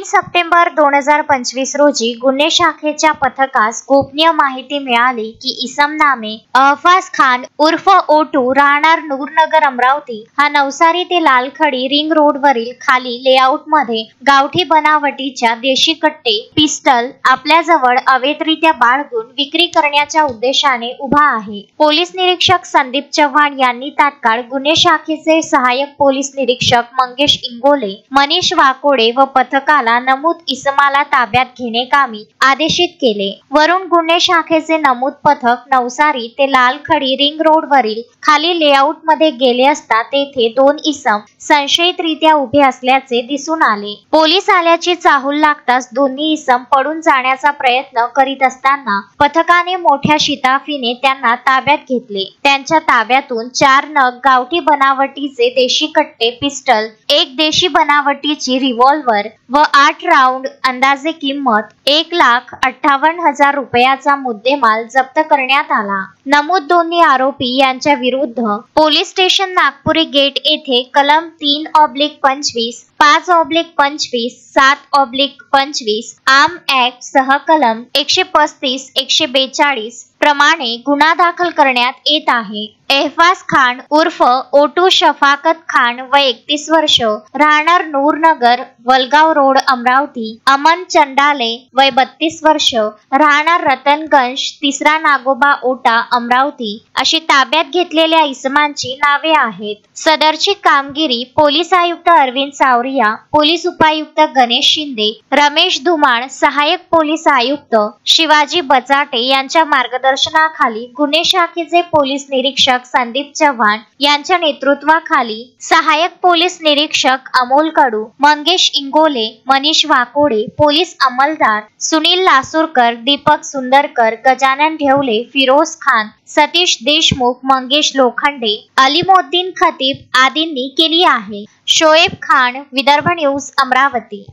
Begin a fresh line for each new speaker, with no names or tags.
September 2025 रोजी गुन्हे शाखेच्या पथकास गोपनीय माहिती मिळाली की इसम नामे अहफाज खान उर्फ ओटू राहणार नूरनगर अमरावती हा नवसारी ते लालखडी रिंग रोड वरील खाली लेआउट मध्ये गावठी बनावटीच्या देशी कट्टे पिस्टल आपल्या जवळ अवैधरित्या बाळगून विक्री करण्याच्या उद्देशाने उभा आहे। पोलीस निरीक्षक संदीप चव्हाण यांनी तात्काळ गुन्हे शाखेचे सहाय्यक पोलीस निरीक्षक मंगेश इंगोले, मनीष वाकोडे व पथकाला नमूद इसमाला ताब्यात घेणेकामी आदेशित केले। वरून गुन्हे शाखेचे नमूद पथक नवसारी ते लालखडी रिंग रोड वरील खाली लेआउट मध्ये गेले असता तेथे दोन इसम संशयितरित्या उभे असल्याचे दिसून आले। पोलीस आल्याची चाहूल लागताच दोन्ही इसम पडून जाण्याचा प्रयत्न करीत असताना पथकाने मोठ्या शिताफीने त्यांना ताब्यात घेतले। त्यांच्या ताब्यातून 4 नग गावठी बनावटीचे देशी कट्टे पिस्टल, एक देशी बनावटीची रिव्हॉल्वर व 8 राऊंड अंदाजे किंमत 1,58,000 रुपयाचा मुद्देमाल जप्त करण्यात आला। नमूद दोन्ही आरोपी यांच्या विरुद्ध पोलीस स्टेशन नागपुरी गेट येथे कलम 3/25, 5/25, 7/25 आर्म ऍक्ट सह कलम 135, 142 प्रमाणे गुन्हा दाखल करण्यात येत आहे। अहफाज खान उर्फ ओटू शफाकत खान वय 31 वर्ष राहणार नूरनगर वलगाव रोड अमरावती, अमन चंडाले वय 32 वर्ष राहणार रतनगंज 3रा नागोबा ओटा अमरावती अशी ताब्यात घेतलेल्या इसमांची नावे आहेत। सदरची कामगिरी पोलीस आयुक्त अरविंद सावरिया, पोलीस उपायुक्त गणेश शिंदे, रमेश धुमाळ, सहाय्यक पोलीस आयुक्त शिवाजी बचाटे यांच्या मार्गदर्शनाखाली गुन्हे शाखेचे पोलीस निरीक्षक संदीप चव्हाण यांच्या नेतृत्वाखाली सहाय्यक पोलीस निरीक्षक अमोल कडू, मंगेश इंगोले, मनीष वाकोडे, पोलीस अंमलदार सुनील लासूरकर, दीपक सुंदरकर, गजानन ढेवले, फिरोज खान, सतीश देशमुख, मंगेश लोखंडे, अलीमोद्दीन खतीब आदींनी केली आहे। शोएब खान, विदर्भ न्यूज, अमरावती।